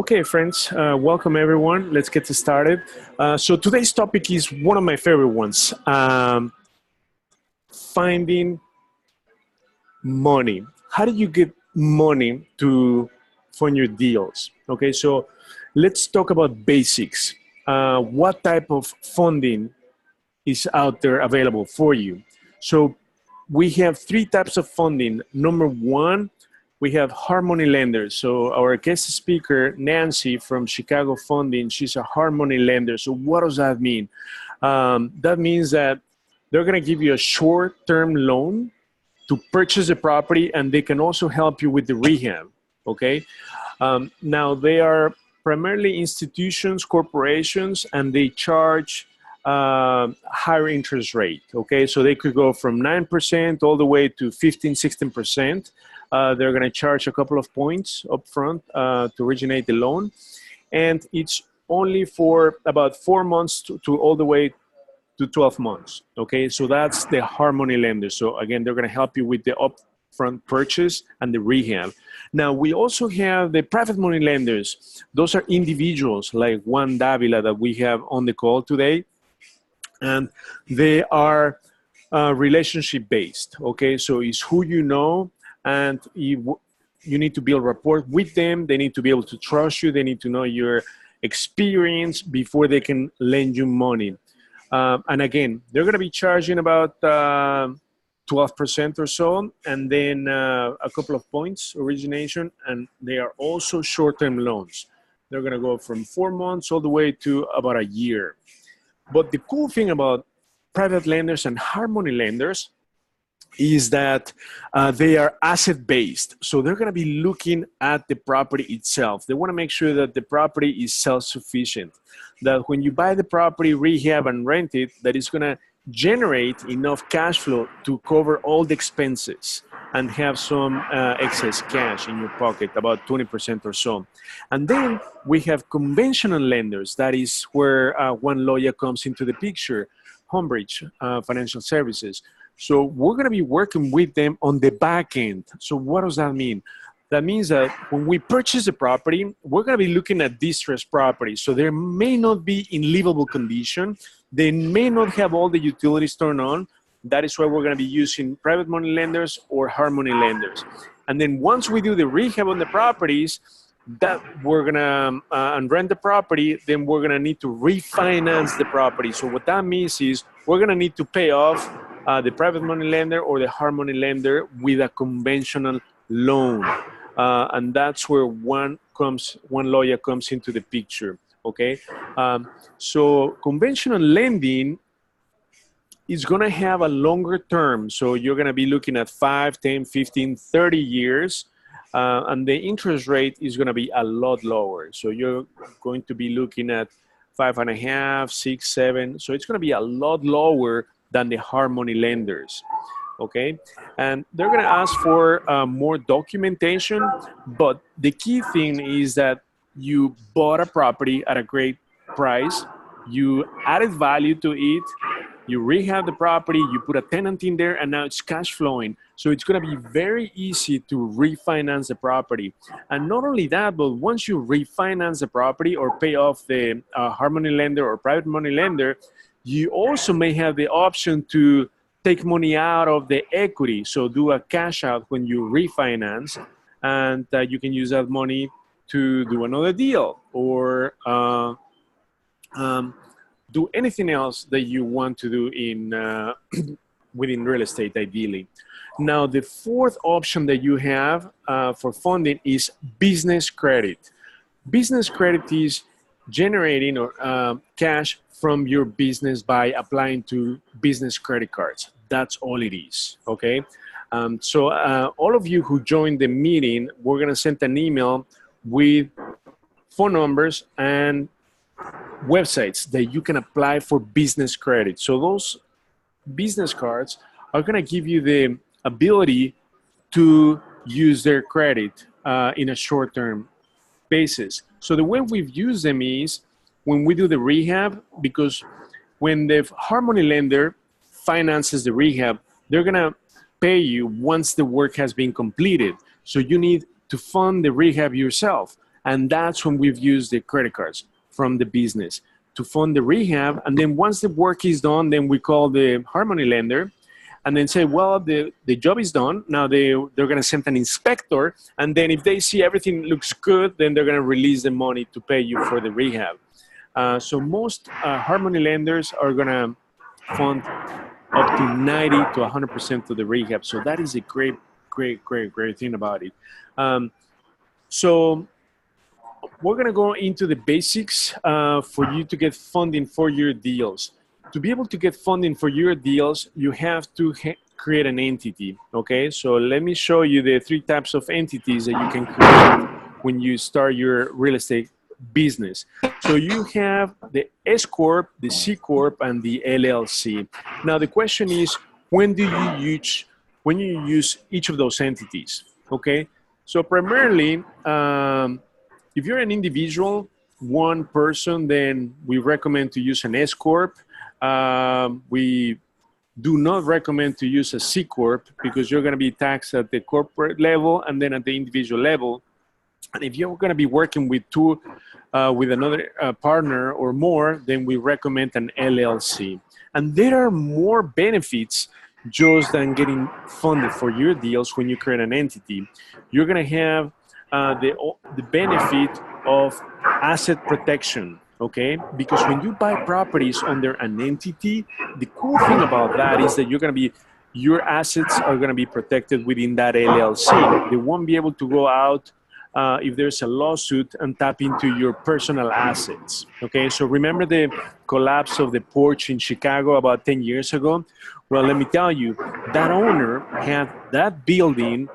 Okay, friends, welcome everyone. Let's get started. So today's topic is one of my favorite ones, finding money. How do you get money to fund your deals? Okay, so let's talk about basics. What type of funding is out there available for you? So we have three types of funding. Number one, we have hard money lenders. So our guest speaker, Nancy from Chicago Funding, she's a hard money lender. So what does that mean? That means that they're going to give you a short-term loan to purchase a property, and they can also help you with the rehab, okay? Now, they are primarily institutions, corporations, and they charge higher interest rate, okay? So they could go from 9% all the way to 15, 16%. They're going to charge a couple of points up front to originate the loan. And it's only for about 4 months to all the way to 12 months. Okay, so that's the hard money lender. So again, they're going to help you with the upfront purchase and the rehab. Now, we also have the private money lenders. Those are individuals like Juan Davila that we have on the call today. And they are relationship based. Okay, so it's who you know, and you need to build rapport with them. They need to be able to trust you. They need to know your experience before they can lend you money. And again, they're going to be charging about 12% or so, and then a couple of points origination, and they are also short-term loans. They're going to go from 4 months all the way to about a year. But the cool thing about private lenders and hard money lenders is that they are asset-based. So they're going to be looking at the property itself. They want to make sure that the property is self-sufficient, that when you buy the property, rehab, and rent it, that it's going to generate enough cash flow to cover all the expenses and have some excess cash in your pocket, about 20% or so. And then we have conventional lenders. That is where one lawyer comes into the picture, Homebridge Financial Services. So we're going to be working with them on the back end. So what does that mean? That means that when we purchase a property, we're going to be looking at distressed properties. So they may not be in livable condition. They may not have all the utilities turned on. That is why we're going to be using private money lenders or hard money lenders. And then once we do the rehab on the properties, that we're going to and rent the property, then we're going to need to refinance the property. So what that means is we're going to need to pay off the private money lender or the hard money lender with a conventional loan. And that's where one lawyer comes into the picture, okay? So conventional lending is going to have a longer term. So you're going to be looking at 5, 10, 15, 30 years. And the interest rate is going to be a lot lower. So you're going to be looking at 5.5, 6, 7. So it's going to be a lot lower than the hard money lenders, okay? And they're going to ask for more documentation, but the key thing is that you bought a property at a great price, you added value to it, you rehab the property, you put a tenant in there, and now it's cash flowing. So it's going to be very easy to refinance the property. And not only that, but once you refinance the property or pay off the hard money lender or private money lender, you also may have the option to take money out of the equity. So do a cash out when you refinance, and you can use that money to do another deal or do anything else that you want to do in within real estate, ideally. Now, the fourth option that you have for funding is business credit. Business credit is generating cash from your business by applying to business credit cards. That's all it is, okay? So all of you who joined the meeting, we're gonna send an email with phone numbers and websites that you can apply for business credit. So those business cards are gonna give you the ability to use their credit in a short-term basis. So the way we've used them is when we do the rehab, because when the hard money lender finances the rehab, they're gonna pay you once the work has been completed. So you need to fund the rehab yourself. And that's when we've used the credit cards from the business to fund the rehab. And then once the work is done, then we call the Harmony lender and then say, well, the job is done. Now they're going to send an inspector. And then if they see everything looks good, then they're going to release the money to pay you for the rehab. So most Harmony lenders are going to fund up to 90 to 100% of the rehab. So that is a great thing about it. So we're going to go into the basics for you to get funding for your deals. To be able to get funding for your deals, you have to create an entity, okay? So let me show you the 3 types of entities that you can create when you start your real estate business. So you have the S Corp, the C Corp, and the LLC. Now the question is, when do you use each of those entities, okay? So primarily, if you're an individual, one person, then we recommend to use an S Corp. We do not recommend to use a C Corp because you're going to be taxed at the corporate level and then at the individual level. And if you're going to be working with with another partner or more, then we recommend an LLC. And there are more benefits just than getting funded for your deals when you create an entity. You're going to have the benefit of asset protection, okay? Because when you buy properties under an entity, the cool thing about that is that your assets are going to be protected within that LLC. They won't be able to go out if there's a lawsuit and tap into your personal assets, okay? So remember the collapse of the porch in Chicago about 10 years ago? Well, let me tell you, that owner had that building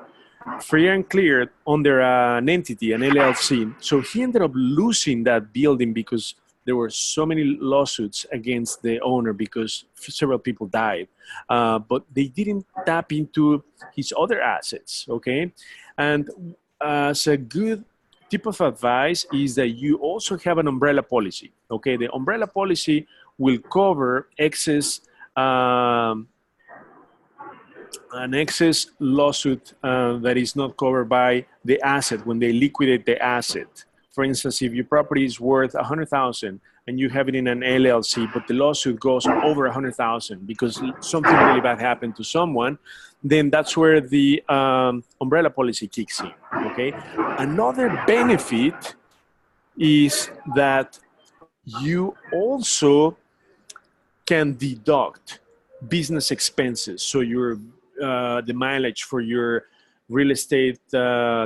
free and clear under an entity, an LLC. So he ended up losing that building because there were so many lawsuits against the owner because several people died. But they didn't tap into his other assets, okay? And as a good tip of advice is that you also have an umbrella policy, okay? The umbrella policy will cover an excess lawsuit that is not covered by the asset when they liquidate the asset. For instance, if your property is worth $100,000 and you have it in an LLC, but the lawsuit goes over $100,000 because something really bad happened to someone, then that's where the umbrella policy kicks in, okay? Another benefit is that you also can deduct business expenses. So the mileage for your real estate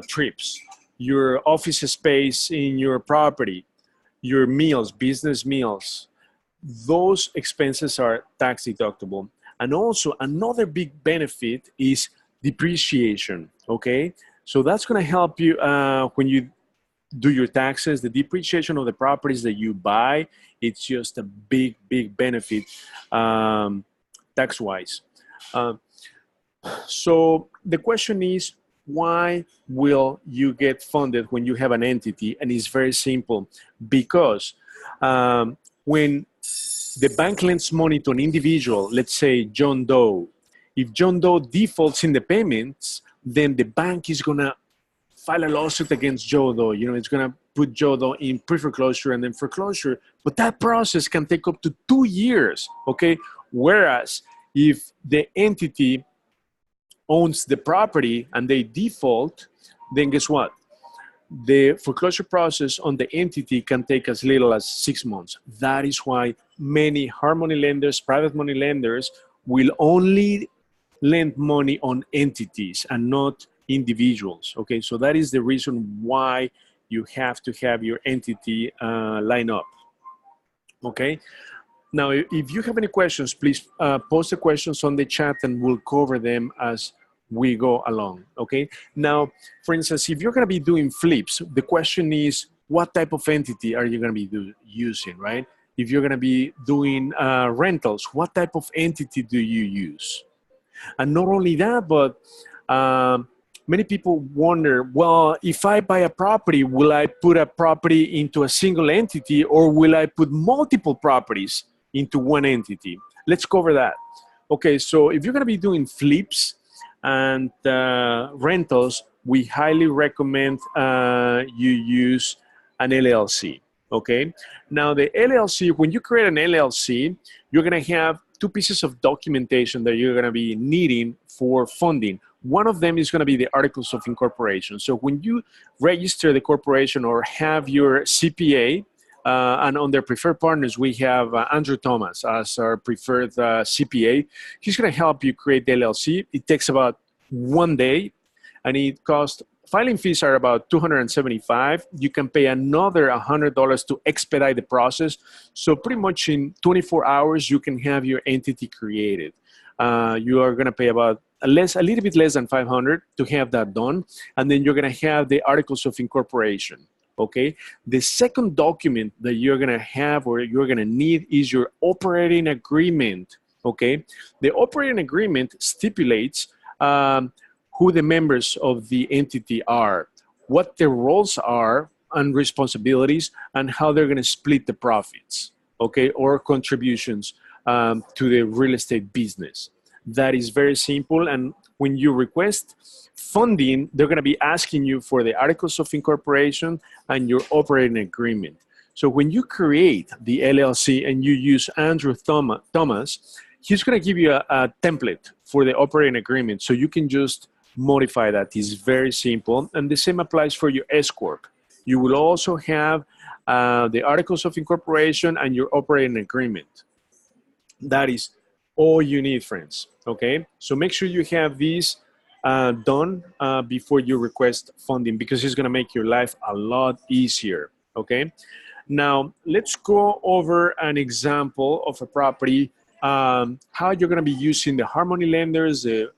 trips, your office space in your property, your meals, business meals, those expenses are tax deductible. And also another big benefit is depreciation, okay? So that's gonna help you when you do your taxes. The depreciation of the properties that you buy, it's just a big benefit tax-wise. So the question is, why will you get funded when you have an entity? And it's very simple, because when the bank lends money to an individual, let's say John Doe, if John Doe defaults in the payments, then the bank is gonna file a lawsuit against Joe Doe. You know, it's gonna put Joe Doe in pre-foreclosure and then foreclosure, but that process can take up to 2 years, okay? Whereas if the entity owns the property and they default, then guess what? The foreclosure process on the entity can take as little as 6 months. That is why many Harmony lenders, private money lenders, will only lend money on entities and not individuals, okay? So that is the reason why you have to have your entity line up, okay? Now, if you have any questions, please post the questions on the chat and we'll cover them as we go along, okay? Now, for instance, if you're gonna be doing flips, the question is, what type of entity are you gonna be using, right? If you're gonna be doing rentals, what type of entity do you use? And not only that, but many people wonder, well, if I buy a property, will I put a property into a single entity or will I put multiple properties into one entity? Let's cover that. Okay, so if you're gonna be doing flips and rentals, we highly recommend you use an LLC. Okay. Now the LLC, when you create an LLC, you're going to have two pieces of documentation that you're going to be needing for funding. One of them is going to be the articles of incorporation. So when you register the corporation or have your CPA, and on their preferred partners, we have Andrew Thomas as our preferred CPA. He's going to help you create the LLC. It takes about 1 day, and it costs, filing fees are about $275. You can pay another $100 to expedite the process. So pretty much in 24 hours, you can have your entity created. You are going to pay about a little bit less than $500 to have that done. And then you're going to have the articles of incorporation. Okay. The second document that you're going to have or you're going to need is your operating agreement. Okay. The operating agreement stipulates who the members of the entity are, what their roles are and responsibilities, and how they're going to split the profits, okay, or contributions to the real estate business. That is very simple. And when you request funding, they're going to be asking you for the articles of incorporation and your operating agreement. So when you create the LLC and you use Andrew Thomas, he's going to give you a template for the operating agreement. So you can just modify that. It's very simple. And the same applies for your S Corp. You will also have the articles of incorporation and your operating agreement. That is all you need, friends. Okay, so make sure you have these done before you request funding, because it's going to make your life a lot easier. Okay, now let's go over an example of a property, how you're going to be using the Harmony lenders, the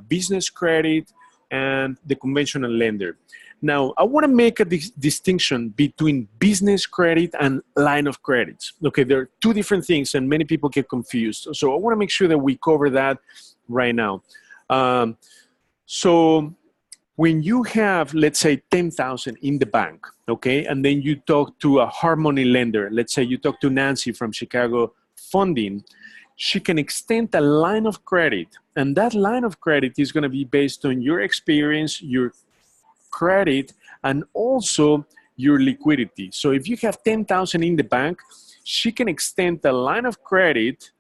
business credit, and the conventional lender. Now, I want to make a distinction between business credit and line of credits. Okay, there are two different things, and many people get confused. So I want to make sure that we cover that right now. So when you have, let's say, $10,000 in the bank, okay, and then you talk to a Harmony lender, let's say you talk to Nancy from Chicago Funding, she can extend a line of credit, and that line of credit is going to be based on your experience, your credit, and also your liquidity. So if you have $10,000 in the bank, she can extend the line of credit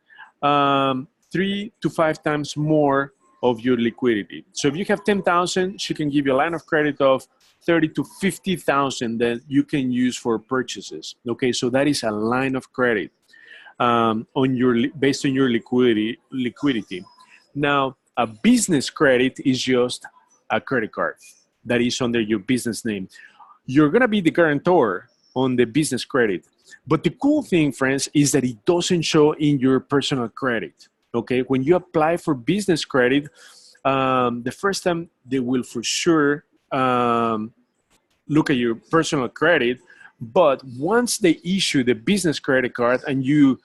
3 to 5 times more of your liquidity. So if you have $10,000, she can give you a line of credit of $30,000 to $50,000 that you can use for purchases. Okay, so that is a line of credit based on your liquidity. Now, a business credit is just a credit card that is under your business name. You're going to be the guarantor on the business credit. But the cool thing, friends, is that it doesn't show in your personal credit. Okay, when you apply for business credit, the first time they will for sure look at your personal credit. But once they issue the business credit card and you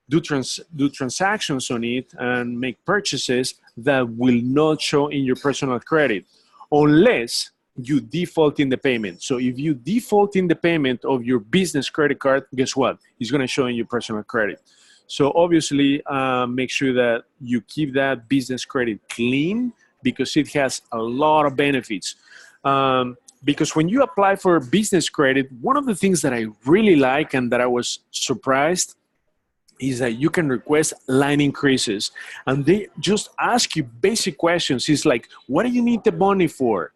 do transactions on it and make purchases, that will not show in your personal credit unless you default in the payment. So if you default in the payment of your business credit card, guess what? It's going to show in your personal credit. So obviously, make sure that you keep that business credit clean, because it has a lot of benefits. Because when you apply for business credit, one of the things that I really like and that I was surprised is that you can request line increases, and they just ask you basic questions. It's like, what do you need the money for?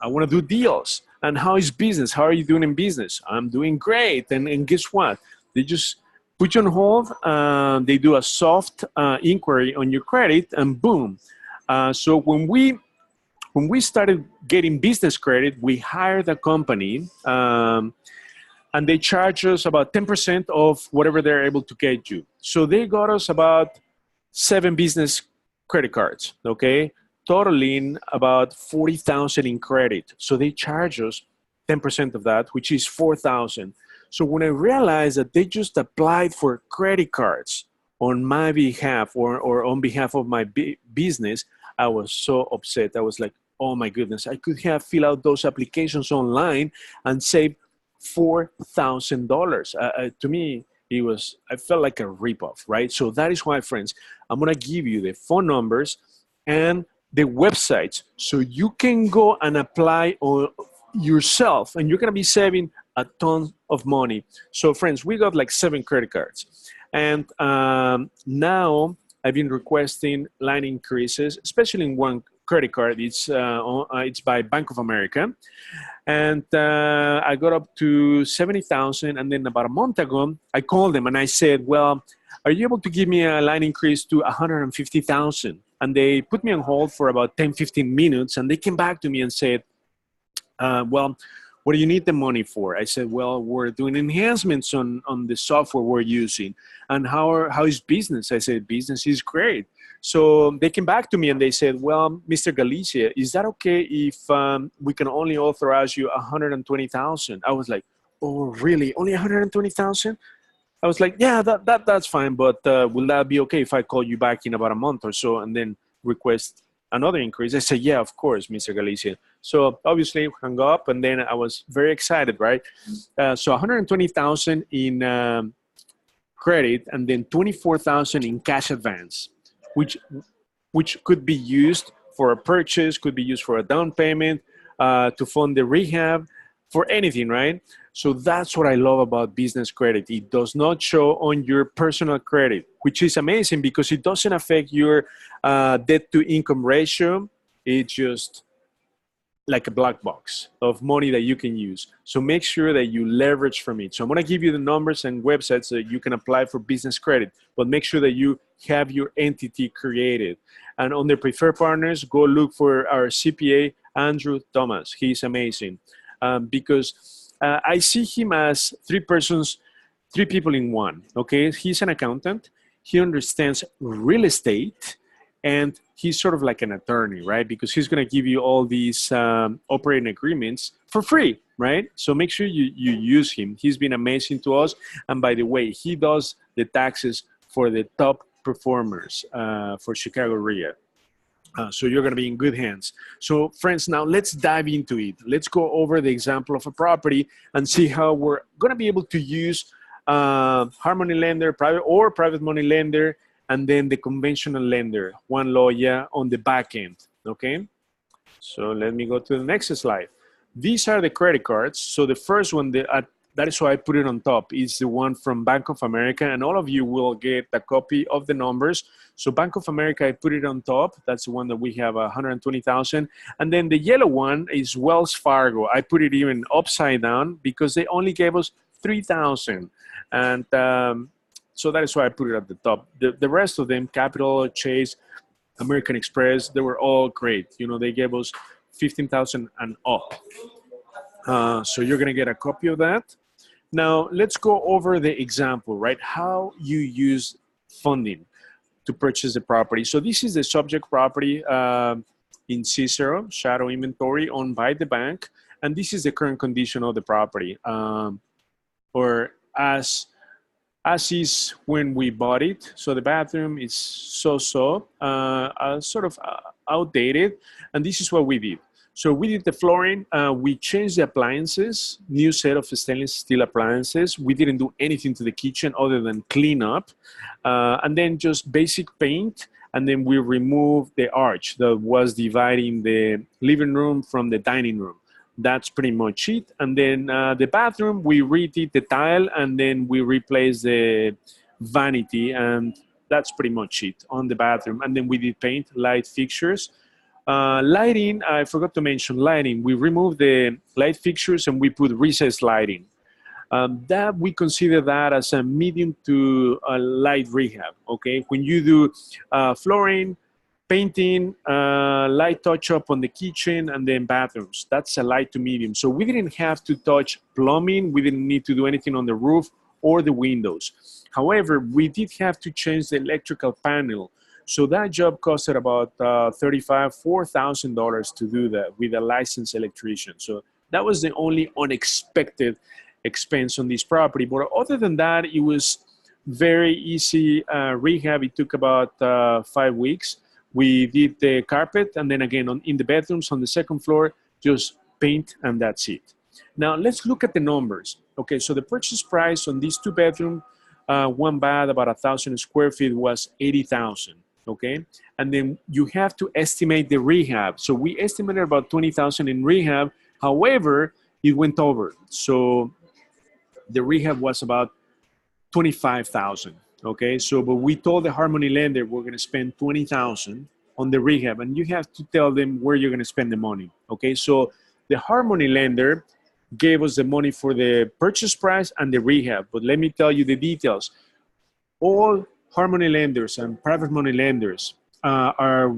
I want to do deals. And how is business? How are you doing in business? I'm doing great. And guess what? They just put you on hold. They do a soft inquiry on your credit, and boom. So when we started getting business credit, we hired a company, and they charge us about 10% of whatever they're able to get you. So they got us about 7 business credit cards, okay, totaling about $40,000 in credit. So they charge us 10% of that, which is $4,000. So when I realized that they just applied for credit cards on my behalf or on behalf of my business, I was so upset. I was like, oh my goodness, I could have filled out those applications online and saved $4,000. To me, I felt like a ripoff, right? So that is why, friends, I'm going to give you the phone numbers and the websites so you can go and apply on yourself, and you're going to be saving a ton of money. So friends, we got like 7 credit cards, and now I've been requesting line increases, especially in one credit card. It's by Bank of America, and I got up to 70,000. And then about a month ago, I called them and I said, "Well, are you able to give me a line increase to 150,000?" And they put me on hold for about 10, 15 minutes, and they came back to me and said, "Well, what do you need the money for?" I said, "Well, we're doing enhancements on the software we're using." "And how is business?" I said, "Business is great." So they came back to me and they said, "Well, Mr. Galicia, is that okay if we can only authorize you 120,000? I was like, "Oh, really? Only 120,000? I was like, "Yeah, that's fine, but will that be okay if I call you back in about a month or so and then request another increase?" I said, "Yeah, of course, Mr. Galicia." So obviously hung up, and then I was very excited, right? So 120,000 in credit, and then 24,000 in cash advance, which could be used for a purchase, could be used for a down payment, to fund the rehab, for anything, right? So that's what I love about business credit. It does not show on your personal credit, which is amazing because it doesn't affect your debt to income ratio. It's just like a black box of money that you can use. So make sure that you leverage from it. So I'm gonna give you the numbers and websites that you can apply for business credit, but make sure that you have your entity created. And on the preferred partners, go look for our CPA, Andrew Thomas. He's amazing, because I see him as 3 persons, 3 people in one, okay? He's an accountant, he understands real estate, and he's sort of like an attorney, right? Because he's gonna give you all these operating agreements for free, right? So make sure you use him. He's been amazing to us. And by the way, he does the taxes for the top performers for Chicago REIA. So you're going to be in good hands. So friends, now let's dive into it. Let's go over the example of a property and see how we're going to be able to use hard money lender, private money lender, and then the conventional lender, one lawyer on the back end, okay? So let me go to the next slide. These are the credit cards. So the first one, that is why I put it on top, is the one from Bank of America, and all of you will get a copy of the numbers. So Bank of America, I put it on top. That's the one that we have 120,000. And then the yellow one is Wells Fargo. I put it even upside down because they only gave us 3,000. And so that is why I put it at the top. The rest of them, Capital, Chase, American Express, they were all great. You know, they gave us 15,000 and up. So you're gonna get a copy of that. Now, let's go over the example, right? How you use funding to purchase the property. So this is the subject property in Cicero, shadow inventory owned by the bank. And this is the current condition of the property, or as is when we bought it. So the bathroom is sort of outdated. And this is what we did. So we did the flooring, we changed the appliances, new set of stainless steel appliances. We didn't do anything to the kitchen other than clean up, and then just basic paint. And then we removed the arch that was dividing the living room from the dining room. That's pretty much it. And then the bathroom, we redid the tile, and then we replaced the vanity, and that's pretty much it on the bathroom. And then we did paint, light fixtures. Lighting, I forgot to mention lighting. We removed the light fixtures and we put recessed lighting. That we consider that as a medium to light rehab, okay? When you do flooring, painting, light touch-up on the kitchen, and then bathrooms, that's a light to medium. So we didn't have to touch plumbing. We didn't need to do anything on the roof or the windows. However, we did have to change the electrical panel. So that job costed about $4,000 to do that with a licensed electrician. So that was the only unexpected expense on this property. But other than that, it was very easy rehab. It took about 5 weeks. We did the carpet, and then again in the bedrooms on the second floor, just paint, and that's it. Now let's look at the numbers. Okay, so the purchase price on these 2 bedroom, 1 bath, about 1,000 square feet was $80,000. okay? And then you have to estimate the rehab. So we estimated about 20,000 in rehab. However, it went over. So the rehab was about 25,000. Okay, so but we told the Harmony lender we're going to spend 20,000 on the rehab, and you have to tell them where you're going to spend the money. Okay, so the Harmony lender gave us the money for the purchase price and the rehab. But let me tell you the details. All Harmony lenders and private money lenders they are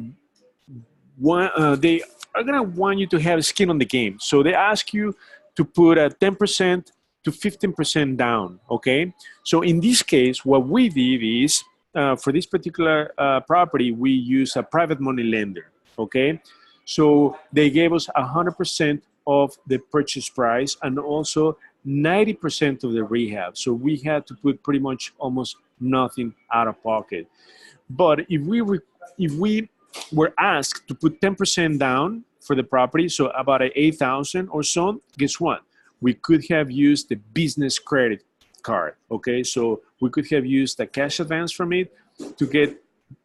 going to want you to have skin on the game. So they ask you to put a 10% to 15% down, okay? So in this case, what we did is, for this particular property, we use a private money lender, okay? So they gave us 100% of the purchase price and also 90% of the rehab. So we had to put pretty much almost nothing out of pocket. But if we were asked to put 10% down for the property, so about 8,000 or so, guess what? We could have used the business credit card, okay? So we could have used a cash advance from it to get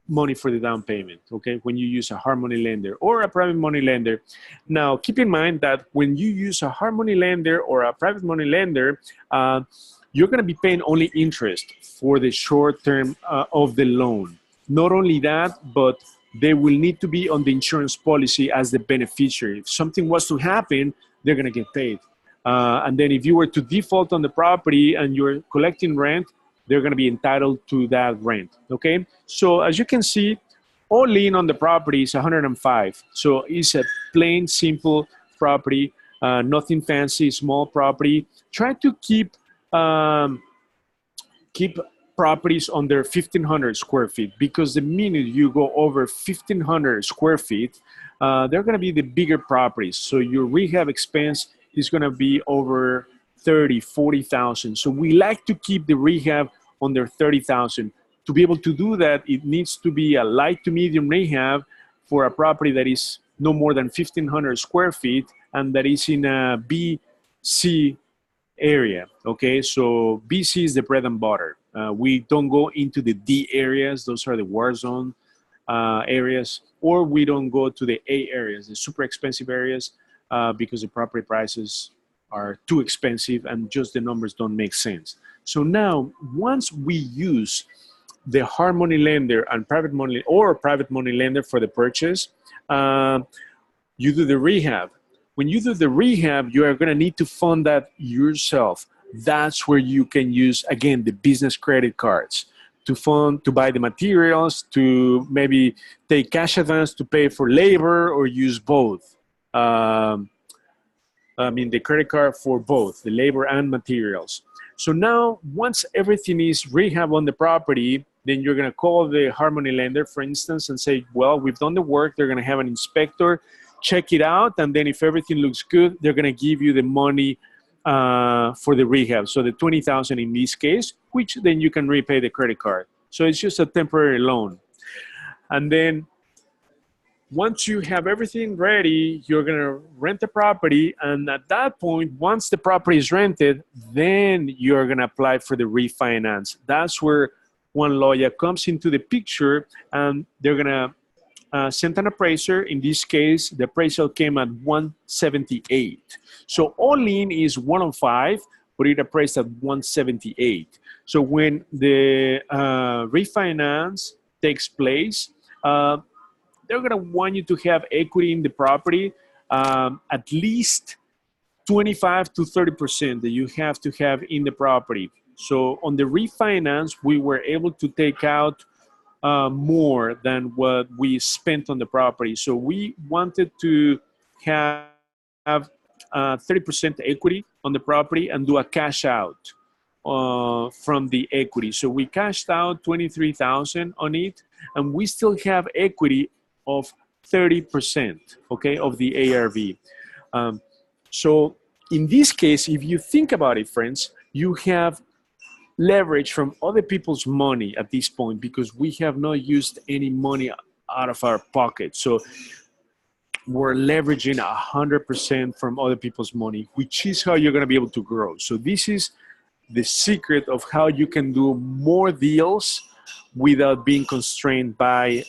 money for the down payment, okay? When you use a Harmony lender or a private money lender. Now, keep in mind that when you use a Harmony lender or a private money lender, you're gonna be paying only interest for the short term of the loan. Not only that, but they will need to be on the insurance policy as the beneficiary. If something was to happen, they're gonna get paid. And then if you were to default on the property and you're collecting rent, they're gonna be entitled to that rent, okay? So as you can see, all in on the property is 105. So it's a plain, simple property, nothing fancy, small property. Try to keep properties under 1,500 square feet, because the minute you go over 1,500 square feet, they're gonna be the bigger properties. So your rehab expense is gonna be over 30, 40,000. So we like to keep the rehab under 30,000. To be able to do that, it needs to be a light to medium rehab for a property that is no more than 1,500 square feet and that is in a BC area, okay? So BC is the bread and butter. We don't go into the D areas, those are the war zone areas, or we don't go to the A areas, the super expensive areas, because the property prices are too expensive and just the numbers don't make sense. So now, once we use the Harmony lender and private money or private money lender for the purchase, you do the rehab. When you do the rehab, you are going to need to fund that yourself. That's where you can use, again, the business credit cards to fund, to buy the materials, to maybe take cash advance to pay for labor, or use both. I mean, the credit card for both, the labor and materials. So now, once everything is rehab on the property, then you're going to call the Harmony lender, for instance, and say, well, we've done the work. They're going to have an inspector check it out, and then if everything looks good, they're going to give you the money for the rehab. So the 20,000 in this case, which then you can repay the credit card. So it's just a temporary loan. And then once you have everything ready, you're going to rent the property. And at that point, once the property is rented, then you're going to apply for the refinance. That's where One Lawyer comes into the picture, and they're going to sent an appraiser. In this case, the appraisal came at 178. So all in is 105, but it appraised at 178. So when the refinance takes place, they're gonna want you to have equity in the property, at least 25 to 30% that you have to have in the property. So on the refinance, we were able to take out more than what we spent on the property. So we wanted to have 30% equity on the property and do a cash out from the equity. So we cashed out 23,000 on it, and we still have equity of 30%, okay, of the ARV. So in this case, if you think about it, friends, you have leverage from other people's money at this point, because we have not used any money out of our pocket. So we're leveraging 100% from other people's money, which is how you're going to be able to grow. So this is the secret of how you can do more deals without being constrained by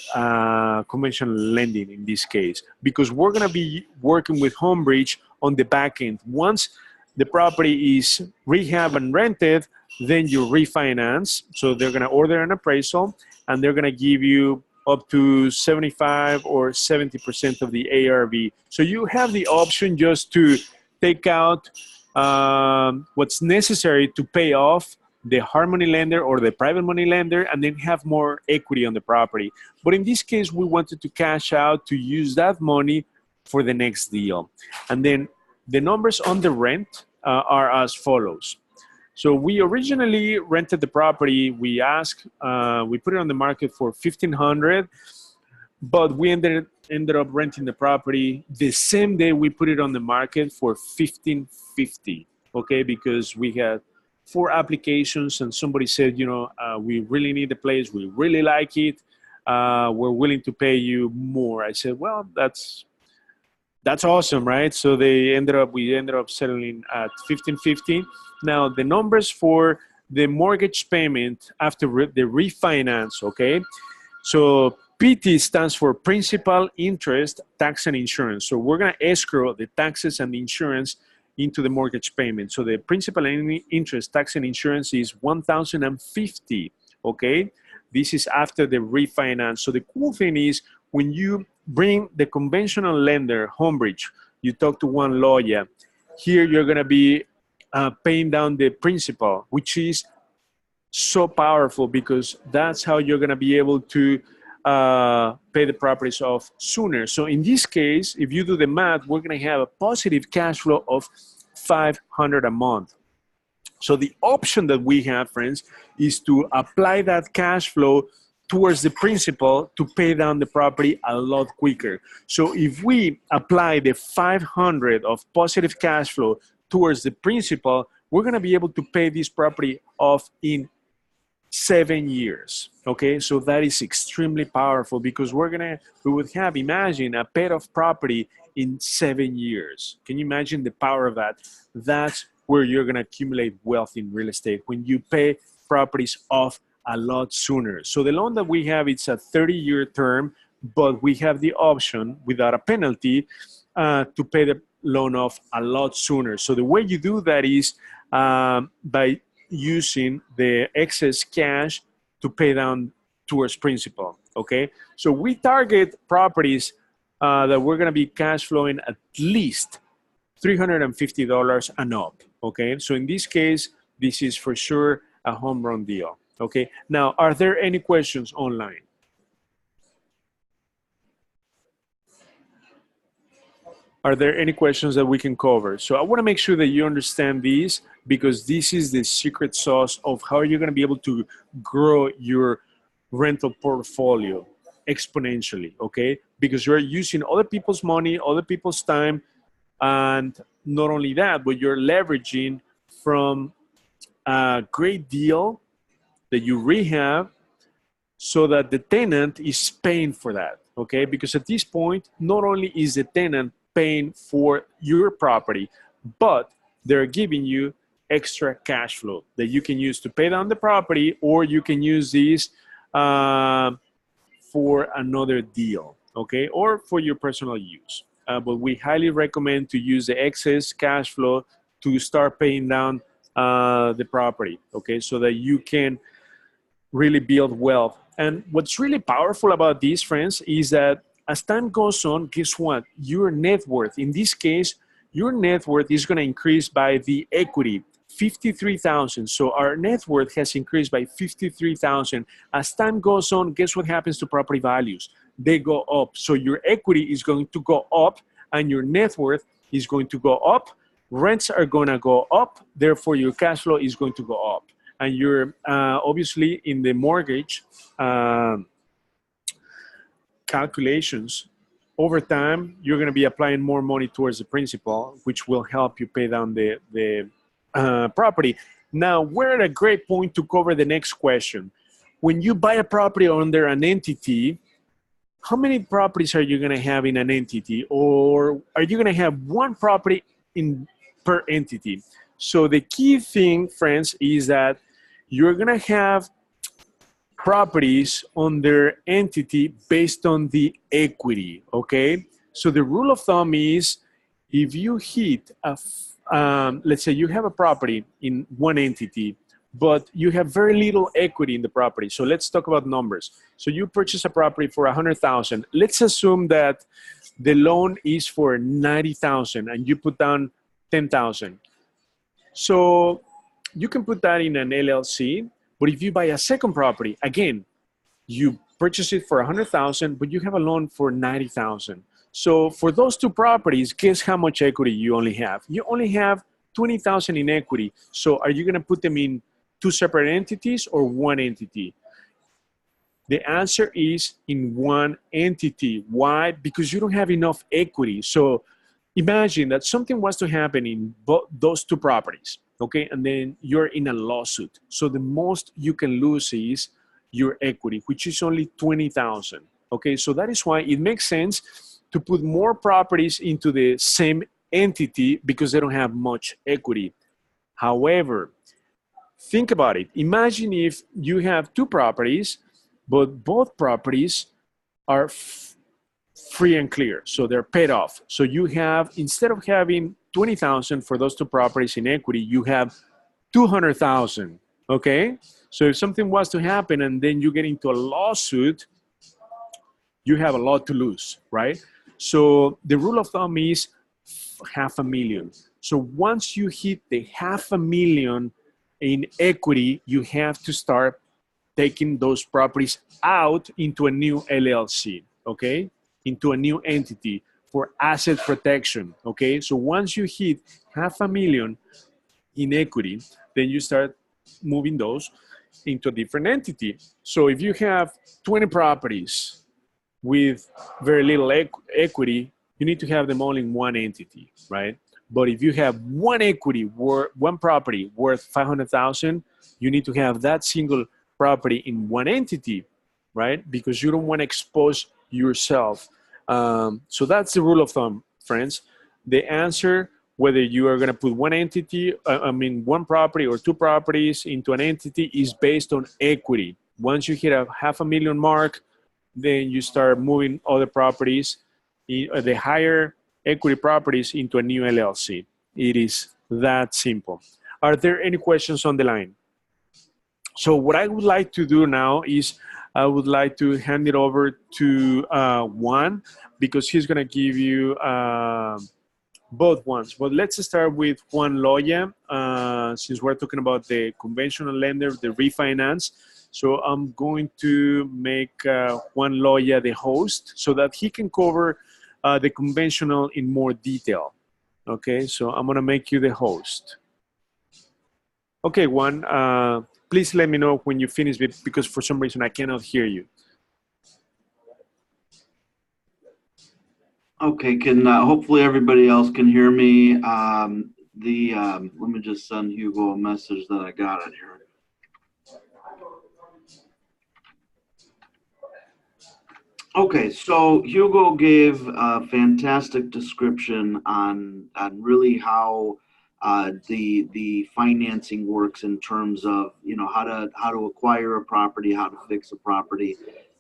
conventional lending in this case, because we're going to be working with Homebridge on the back end. Once the property is rehab and rented, then you refinance. So they're going to order an appraisal, and they're going to give you up to 75 or 70% of the ARV. So you have the option just to take out what's necessary to pay off the hard money lender or the private money lender, and then have more equity on the property. But in this case, we wanted to cash out to use that money for the next deal. And then the numbers on the rent are as follows. So we originally rented the property. We put it on the market for $1,500, but we ended up renting the property the same day we put it on the market for $1,550. Okay, because we had 4 applications, and somebody said, we really need the place, we really like it, we're willing to pay you more. I said, well, that's awesome, right? So we ended up settling at $1,550. Now the numbers for the mortgage payment after the refinance, okay? So PT stands for principal, interest, tax, and insurance. So we're gonna escrow the taxes and the insurance into the mortgage payment. So the principal and interest, tax, and insurance is $1,050, okay? This is after the refinance. So the cool thing is, when you bring the conventional lender, Homebridge, you talk to one lawyer, here you're gonna be paying down the principal, which is so powerful, because that's how you're gonna be able to pay the properties off sooner. So in this case, if you do the math, we're gonna have a positive cash flow of $500 a month. So the option that we have, friends, is to apply that cash flow towards the principal to pay down the property a lot quicker. So if we apply the 500 of positive cash flow towards the principal, we're gonna be able to pay this property off in 7 years, okay? So that is extremely powerful, because we would have, imagine, a paid off property in 7 years. Can you imagine the power of that? That's where you're gonna accumulate wealth in real estate, when you pay properties off a lot sooner. So the loan that we have, it's a 30-year term, but we have the option, without a penalty, to pay the loan off a lot sooner. So the way you do that is by using the excess cash to pay down towards principal, okay? So we target properties that we're gonna be cash flowing at least $350 and up, okay? So in this case, this is for sure a home run deal, okay? Now, are there any questions online? Are there any questions that we can cover? So I wanna make sure that you understand these, because this is the secret sauce of how you're gonna be able to grow your rental portfolio exponentially, okay? Because you're using other people's money, other people's time, and not only that, but you're leveraging from a great deal that you rehab, so that the tenant is paying for that, okay? Because at this point, not only is the tenant paying for your property, but they're giving you extra cash flow that you can use to pay down the property, or you can use these for another deal, okay? Or for your personal use. But we highly recommend to use the excess cash flow to start paying down the property, okay? So that you can really build wealth. And what's really powerful about these, friends, is that as time goes on, guess what? Your net worth, in this case, your net worth is going to increase by the equity, 53,000. So our net worth has increased by 53,000. As time goes on, guess what happens to property values? They go up. So your equity is going to go up, and your net worth is going to go up. Rents are going to go up. Therefore, your cash flow is going to go up. And you're obviously in the mortgage calculations, over time, you're going to be applying more money towards the principal, which will help you pay down the property. Now, we're at a great point to cover the next question. When you buy a property under an entity, how many properties are you going to have in an entity? Or are you going to have one property per entity? So the key thing, friends, is that you're going to have properties on their entity based on the equity, okay? So the rule of thumb is if you hit let's say you have a property in one entity, but you have very little equity in the property. So let's talk about numbers. So you purchase a property for 100,000. Let's assume that the loan is for 90,000 and you put down 10,000. So you can put that in an LLC, but if you buy a second property, again, you purchase it for 100,000, but you have a loan for 90,000. So for those two properties, guess how much equity you only have? You only have 20,000 in equity. So are you going to put them in two separate entities or one entity? The answer is in one entity. Why? Because you don't have enough equity. So imagine that something was to happen in those two properties, okay? And then you're in a lawsuit. So the most you can lose is your equity, which is only 20,000, okay? So that is why it makes sense to put more properties into the same entity because they don't have much equity. However, think about it. Imagine if you have two properties, but both properties are free and clear, so they're paid off. So you have, instead of having 20,000 for those two properties in equity, you have 200,000, okay? So if something was to happen and then you get into a lawsuit, you have a lot to lose, right? So the rule of thumb is $500,000. So once you hit the $500,000 in equity, you have to start taking those properties out into a new LLC, okay? Into a new entity for asset protection, okay? So once you hit $500,000 in equity, then you start moving those into a different entity. So if you have 20 properties with very little equity, you need to have them all in one entity, right? But if you have one property worth 500,000, you need to have that single property in one entity, right? Because you don't want to expose yourself. So that's the rule of thumb, friends. The answer, whether you are going to put one property or two properties into an entity, is based on equity. Once you hit a $500,000 mark, then you start moving other properties, the higher equity properties, into a new LLC. It is that simple. Are there any questions on the line? So what I would like to do now is I would like to hand it over to Juan, because he's going to give you both ones. But let's start with Juan Loya, since we're talking about the conventional lender, the refinance. So I'm going to make Juan Loya the host so that he can cover the conventional in more detail. Okay, so I'm going to make you the host. Okay, Juan, please let me know when you finish, because for some reason I cannot hear you. Okay, can hopefully everybody else can hear me. Let me just send Hugo a message that I got it here. Okay, so Hugo gave a fantastic description on really how the financing works in terms of, you know, how to acquire a property, how to fix a property,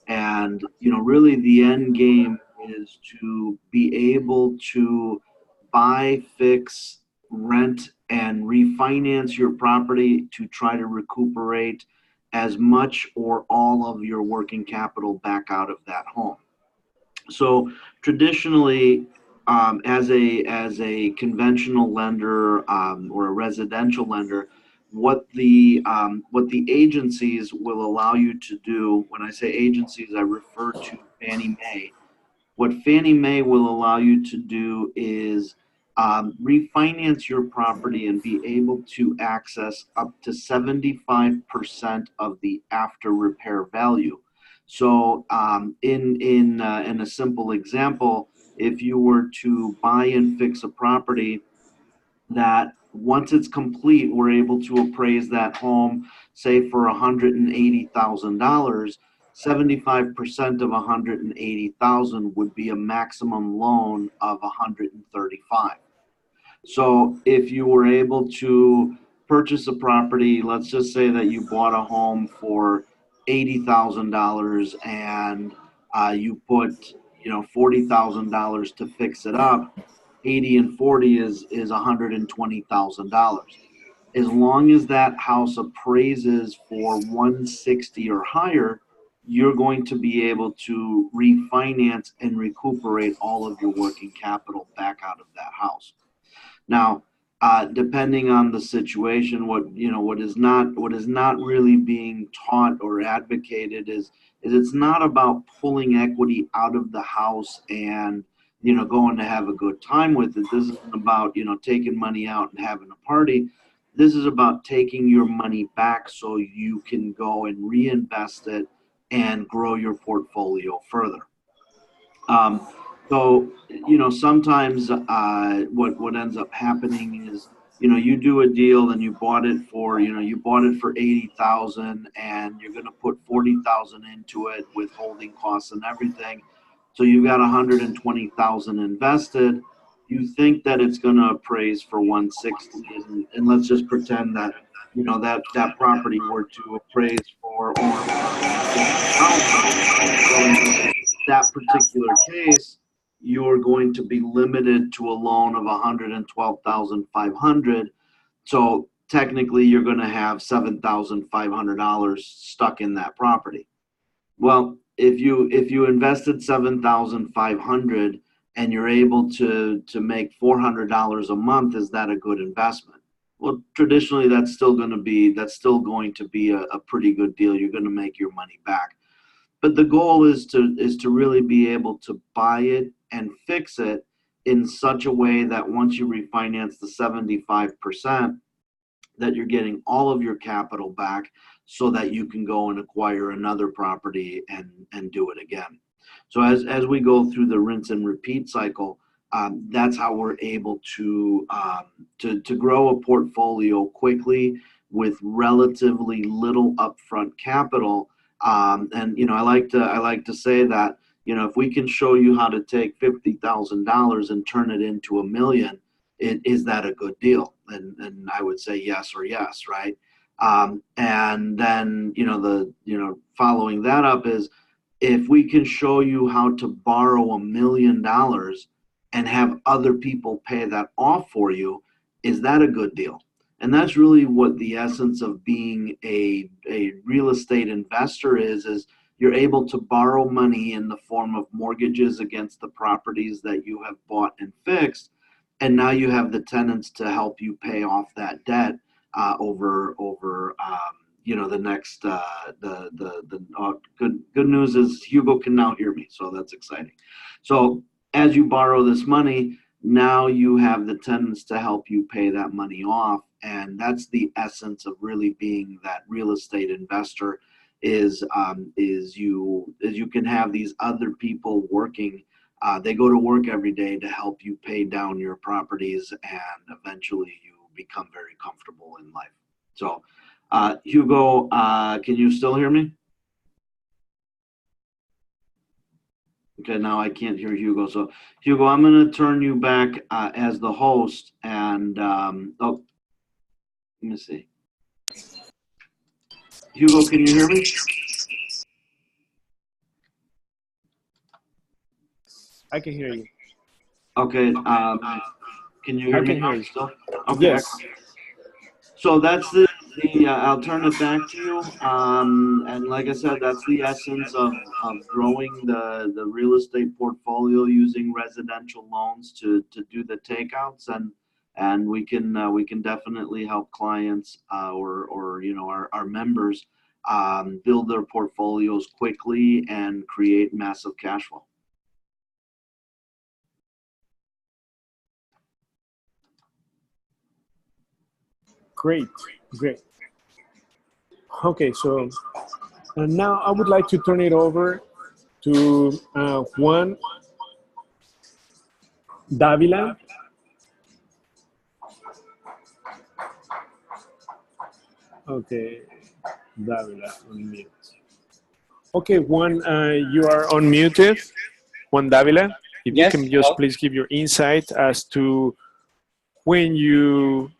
and, you know, really the end game is to be able to buy, fix, rent, and refinance your property to try to recuperate as much or all of your working capital back out of that home. So traditionally, as a conventional lender or a residential lender, what the agencies will allow you to do, when I say agencies, I refer to Fannie Mae. What Fannie Mae will allow you to do is refinance your property and be able to access up to 75% of the after repair value. So in a simple example, if you were to buy and fix a property that once it's complete, we're able to appraise that home, say for $180,000, 75% of 180,000 would be a maximum loan of 135. So if you were able to purchase a property, let's just say that you bought a home for $80,000 and you put, $40,000 to fix it up, 80 and 40 is $120,000. As long as that house appraises for 160 or higher, you're going to be able to refinance and recuperate all of your working capital back out of that house. Now, depending on the situation, what is not really being taught or advocated is it's not about pulling equity out of the house and going to have a good time with it. This isn't about taking money out and having a party. This is about taking your money back so you can go and reinvest it and grow your portfolio further. So, sometimes what ends up happening is, you do a deal and you bought it for 80,000 and you're going to put 40,000 into it with holding costs and everything. So you've got 120,000 invested. You think that it's going to appraise for 160, and let's just pretend that that property were to appraise for over that particular case, you're going to be limited to a loan of 112,500. So technically, you're going to have $7,500 stuck in that property. Well, if you invested 7,500 and you're able to make $400 a month, is that a good investment? Well, traditionally, that's still going to be a pretty good deal. You're going to make your money back. But the goal is to really be able to buy it and fix it in such a way that once you refinance the 75%, that you're getting all of your capital back so that you can go and acquire another property and do it again. So as we go through the rinse and repeat cycle, that's how we're able to grow a portfolio quickly with relatively little upfront capital. And I like to say that if we can show you how to take $50,000 and turn it into $1 million, is that a good deal? And I would say yes or yes, right? And then following that up is, if we can show you how to borrow $1 million and have other people pay that off for you, is that a good deal? And that's really what the essence of being a real estate investor is you're able to borrow money in the form of mortgages against the properties that you have bought and fixed. And now you have the tenants to help you pay off that debt over the next good news is Hugo can now hear me, so that's exciting. So as you borrow this money, now you have the tenants to help you pay that money off, and that's the essence of really being that real estate investor. Is you can have these other people working. They go to work every day to help you pay down your properties, and eventually you become very comfortable in life. So, Hugo, can you still hear me? Okay, now I can't hear Hugo. So, Hugo, I'm going to turn you back as the host. And, let me see. Hugo, can you hear me? I can hear you. Okay. Can you hear me? Hear you. Still? Okay. Yes. So that's the I'll turn it back to you. And like I said, that's the essence of growing the real estate portfolio using residential loans to do the takeouts, and we can definitely help clients or our members build their portfolios quickly and create massive cash flow. Great. Okay, so now I would like to turn it over to Juan Davila. Okay, Davila on mute. Okay, Juan, you are unmuted. Juan Davila, if Yes, you can just please give your insight as to when you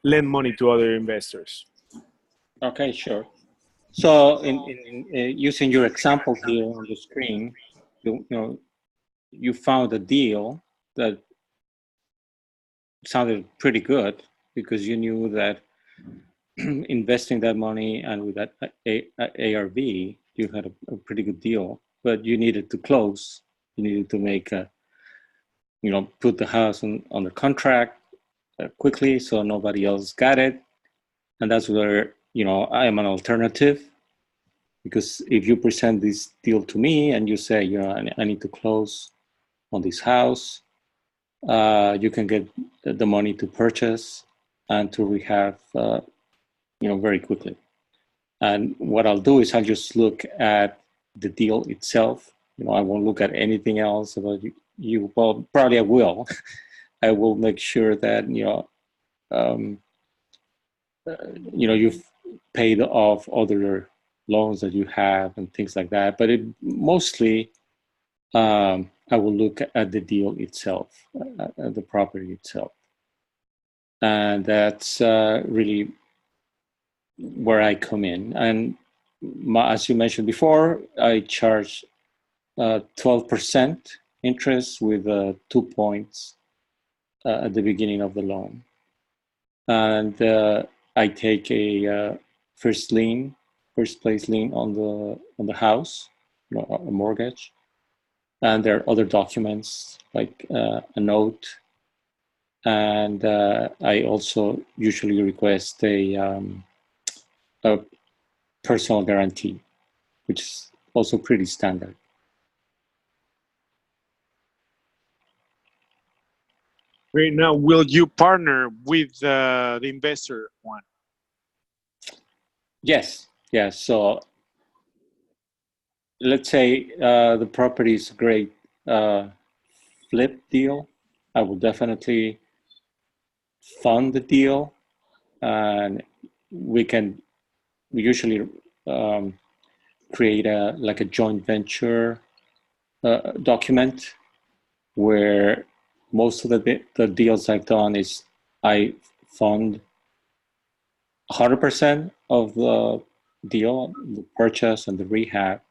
lend money to other investors. Okay, sure. So in using your example here on the screen, you found a deal that sounded pretty good because you knew that investing that money and with that ARV, you had a pretty good deal, but you needed to close. You needed to make put the house on the contract quickly so nobody else got it. And that's where, I am an alternative, because if you present this deal to me and you say, I need to close on this house, you can get the money to purchase and to rehab, very quickly. And what I'll do is I'll just look at the deal itself. I won't look at anything else about you. Well, probably I will. I will make sure that, you've paid off other loans that you have and things like that. But mostly, I will look at the deal itself, at the property itself. And that's really where I come in. And as you mentioned before, I charge 12% interest with 2 points at the beginning of the loan. And I take a first place lien on the house, a mortgage. And there are other documents like a note. And I also usually request a personal guarantee, which is also pretty standard. Great. Now, will you partner with the investor one? Yes. So let's say the property is a great flip deal. I will definitely fund the deal, and we usually create a joint venture document where most of the deals I've done is I fund 100% of the deal, the purchase and the rehab,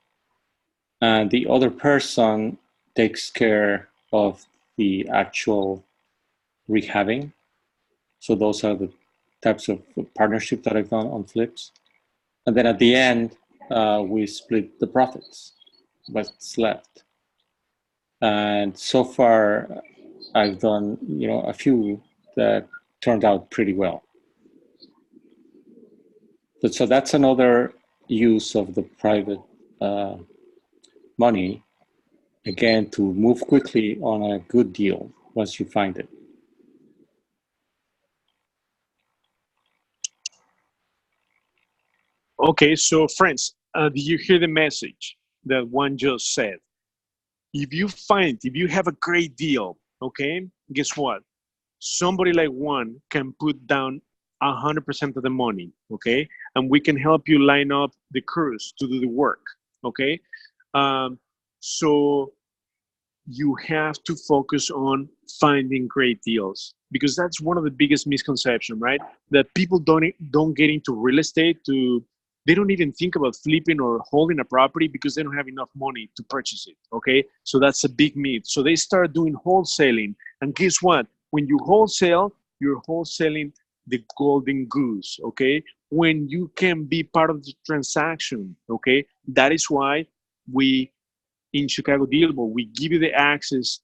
and the other person takes care of the actual rehabbing. So those are the types of partnership that I've done on flips. And then at the end, we split the profits, what's left. And so far, I've done, a few that turned out pretty well. So that's another use of the private money, again, to move quickly on a good deal once you find it. Okay, so friends, did you hear the message that one just said? If you have a great deal, okay, guess what? Somebody like one can put down 100% of the money, okay? And we can help you line up the crews to do the work, okay? So you have to focus on finding great deals, because that's one of the biggest misconceptions, right? That people don't get into real estate they don't even think about flipping or holding a property because they don't have enough money to purchase it, okay? So that's a big myth. So they start doing wholesaling, and guess what? When you wholesale, you're wholesaling the golden goose, okay? When you can be part of the transaction, okay? That is why in ChicagoDealVault, we give you the access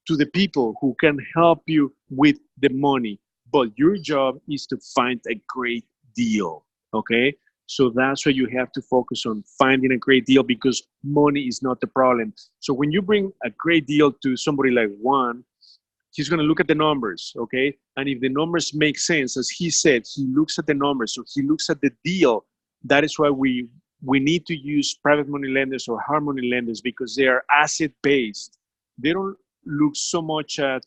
to the people who can help you with the money. But your job is to find a great deal, okay? So that's why you have to focus on finding a great deal, because money is not the problem. So when you bring a great deal to somebody like Juan, he's going to look at the numbers, okay? And if the numbers make sense, as he said, he looks at the numbers, so he looks at the deal. That is why we need to use private money lenders or hard money lenders, because they are asset-based. They don't look so much at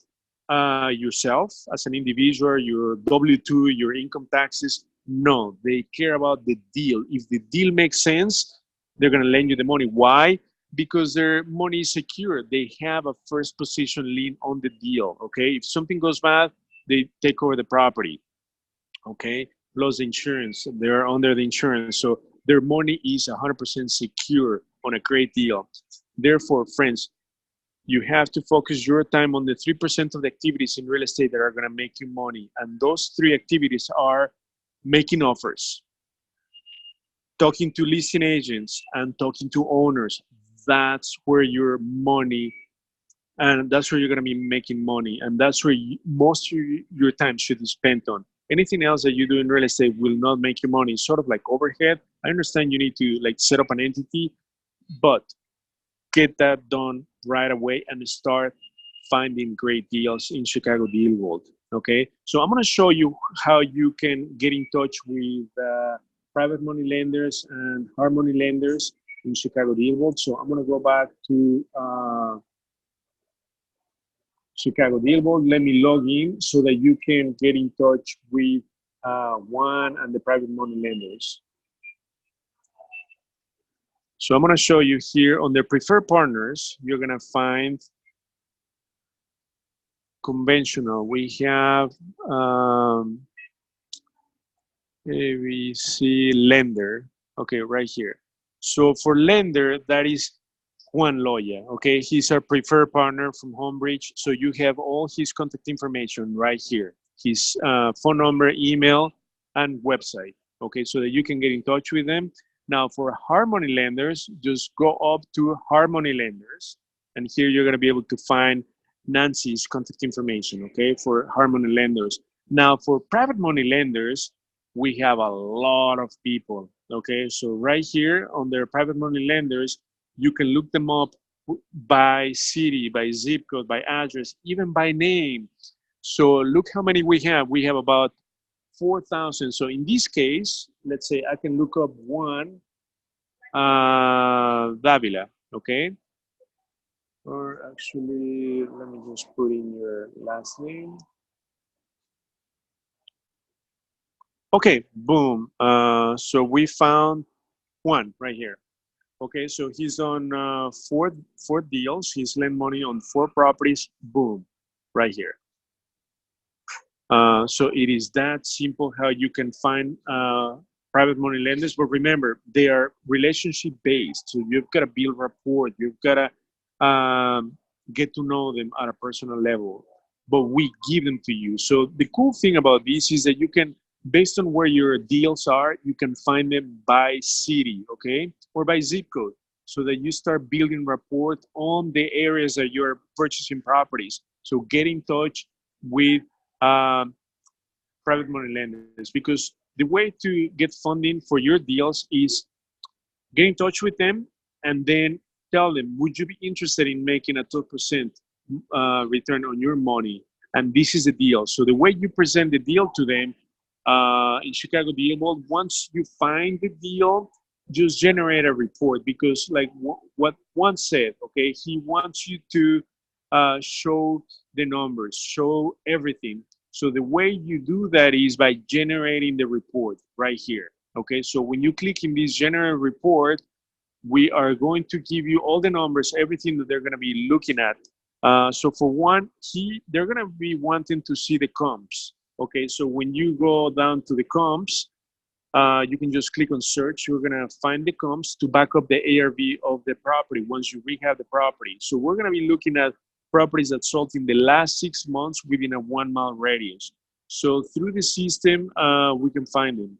yourself as an individual, your W-2, your income taxes. No, they care about the deal. If the deal makes sense, they're going to lend you the money. Why? Because their money is secure. They have a first position lien on the deal, okay? If something goes bad, they take over the property, okay? Plus the insurance, they're under the insurance. So their money is 100% secure on a great deal. Therefore, friends, you have to focus your time on the 3% of the activities in real estate that are going to make you money. And those 3 activities are making offers, talking to listing agents, and talking to owners. That's where your money, and that's where you're going to be making money. And that's where most of your time should be spent on. Anything else that you do in real estate will not make you money. It's sort of like overhead. I understand you need to like set up an entity, but get that done right away and start finding great deals in Chicago Deal Vault. Okay, so I'm going to show you how you can get in touch with private money lenders and hard money lenders in Chicago Deal Vault. So I'm going to go back to Chicago Deal Vault. Let me log in so that you can get in touch with one and the private money lenders. So I'm going to show you here on their preferred partners, you're going to find conventional. We have ABC lender. Okay, right here. So for lender, that is Juan Loya. Okay, he's our preferred partner from Homebridge. So you have all his contact information right here. His phone number, email, and website. Okay, so that you can get in touch with them. Now, for hard money lenders, just go up to hard money lenders, and here you're going to be able to find Nancy's contact information, okay, for hard money lenders. Now, for private money lenders, we have a lot of people, okay? So right here on their private money lenders, you can look them up by city, by zip code, by address, even by name. So look how many we have. We have about 4,000. So in this case, let's say I can look up one Davila, okay? Or actually, let me just put in your last name. Okay, boom. So we found one right here. Okay, so he's on four deals. He's lent money on 4 properties. Boom, right here. So it is that simple how you can find private money lenders. But remember, they are relationship based. So you've got to build rapport. You've got to get to know them at a personal level. But we give them to you. So the cool thing about this is that you can, based on where your deals are, you can find them by city, okay? Or by zip code, so that you start building rapport on the areas that you're purchasing properties. So get in touch with private money lenders, because the way to get funding for your deals is get in touch with them and then tell them, would you be interested in making a 12% return on your money? And this is the deal. So the way you present the deal to them in Chicago Deal Vault, once you find the deal, just generate a report, because like what Juan said, okay, he wants you to show the numbers, show everything. So the way you do that is by generating the report right here. Okay, so when you click in this generate report, we are going to give you all the numbers, everything that they're going to be looking at. So for one, they're going to be wanting to see the comps. Okay, so when you go down to the comps, you can just click on search. You're going to find the comps to back up the ARV of the property once you rehab the property. So we're going to be looking at properties that sold in the last 6 months within a 1 mile radius. So through the system, we can find them.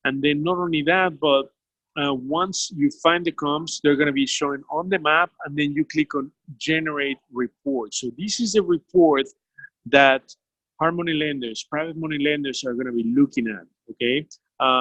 And then not only that, but once you find the comps, they're going to be showing on the map, and then you click on generate report. So this is a report that hard money lenders, private money lenders are going to be looking at, okay?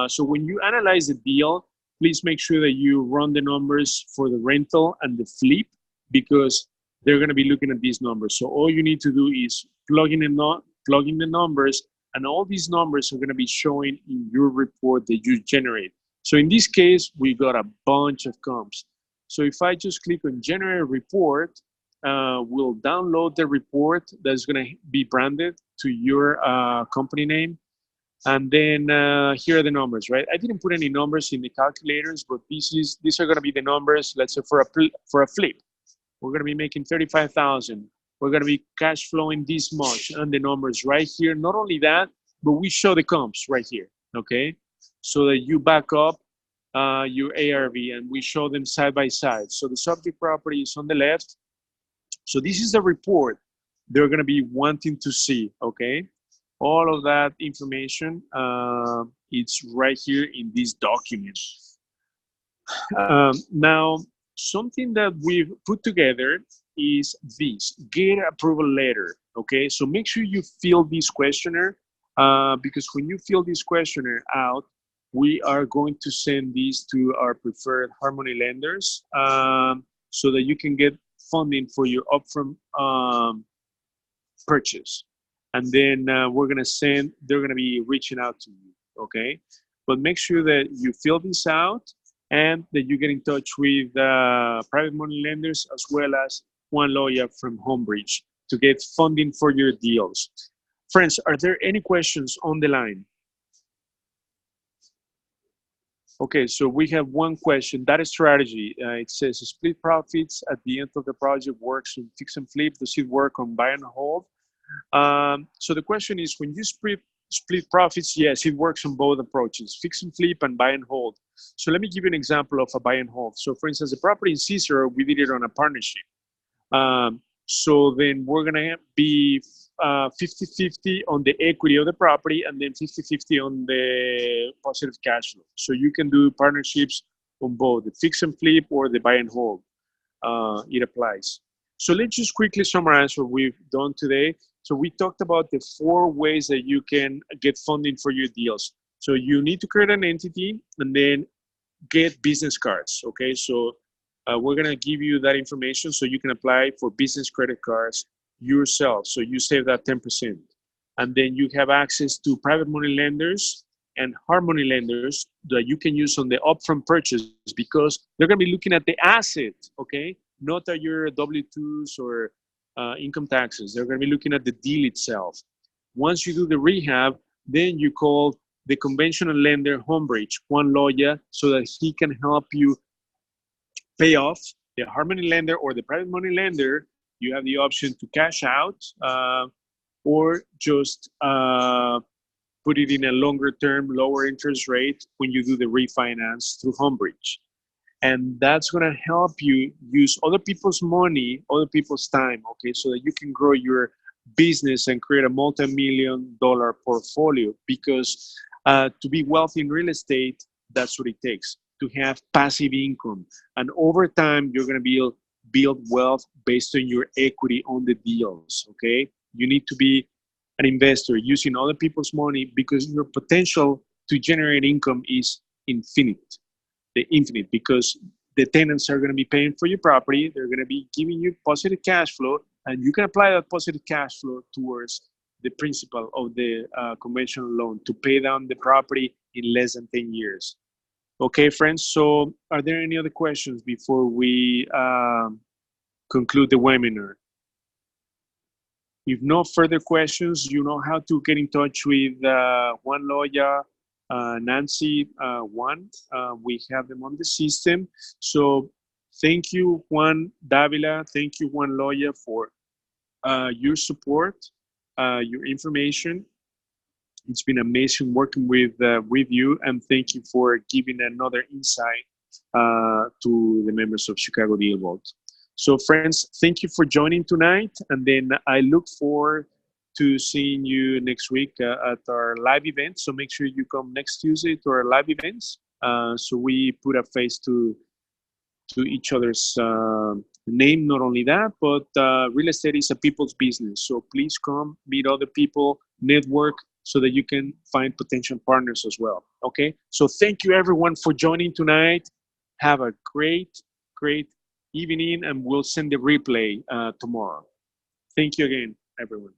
So when you analyze the deal, please make sure that you run the numbers for the rental and the flip, because they're going to be looking at these numbers. So all you need to do is plug in the numbers, and all these numbers are going to be showing in your report that you generate. So in this case, we got a bunch of comps. So if I just click on generate report, we'll download the report that's going to be branded to your company name. And then here are the numbers, right? I didn't put any numbers in the calculators, but these are going to be the numbers. Let's say for a flip, we're going to be making 35,000. We're going to be cash flowing this much, and the numbers right here. Not only that, but we show the comps right here, okay? So that you back up your ARV, and we show them side by side. So the subject property is on the left. So this is the report they're going to be wanting to see, okay? All of that information, it's right here in this document. Now, something that we've put together is this, get approval letter, okay? So make sure you fill this questionnaire, because when you fill this questionnaire out, we are going to send these to our preferred Harmony lenders, so that you can get funding for your upfront purchase. And then we're gonna send, they're gonna be reaching out to you, okay? But make sure that you fill this out and that you get in touch with private money lenders as well as Juan Loya from Homebridge to get funding for your deals. Friends, are there any questions on the line? Okay, so we have one question. That is strategy. It says split profits at the end of the project works on fix and flip. Does it work on buy and hold? So the question is, when you split profits, yes, it works on both approaches, fix and flip and buy and hold. So let me give you an example of a buy and hold. So for instance, the property in Caesar, we did it on a partnership. So then we're gonna be 50-50 on the equity of the property and then 50-50 on the positive cash flow. So you can do partnerships on both the fix and flip or the buy and hold. It applies. So let's just quickly summarize what we've done today. So we talked about the 4 ways that you can get funding for your deals. So you need to create an entity and then get business cards, okay? So we're gonna give you that information so you can apply for business credit cards yourself. So you save that 10%. And then you have access to private money lenders and Harmony lenders that you can use on the upfront purchase, because they're gonna be looking at the asset, okay? Not at your W-2s or income taxes. They're going to be looking at the deal itself. Once you do the rehab, then you call the conventional lender, Homebridge, Juan Loya, so that he can help you pay off the Harmony lender or the private money lender. You have the option to cash out or just put it in a longer term, lower interest rate when you do the refinance through Homebridge. And that's going to help you use other people's money, other people's time, okay, so that you can grow your business and create a multi-million-dollar portfolio. Because to be wealthy in real estate, that's what it takes, to have passive income. And over time, you're going to build wealth based on your equity on the deals, okay? You need to be an investor using other people's money, because your potential to generate income is infinite. Because the tenants are going to be paying for your property. They're going to be giving you positive cash flow, and you can apply that positive cash flow towards the principal of the conventional loan to pay down the property in less than 10 years. Okay, friends, so are there any other questions before we conclude the webinar? If no further questions, you know how to get in touch with Juan Loya, Nancy, Juan. We have them on the system. So thank you, Juan Davila. Thank you, Juan Loya, for your support, your information. It's been amazing working with you, and thank you for giving another insight to the members of ChicagoDealVault. So friends, thank you for joining tonight, and then I look forward to seeing you next week at our live event. So make sure you come next Tuesday to our live events. So we put a face to each other's name. Not only that, but real estate is a people's business. So please come, meet other people, network, so that you can find potential partners as well. Okay. So thank you everyone for joining tonight. Have a great evening, and we'll send the replay tomorrow. Thank you again, everyone.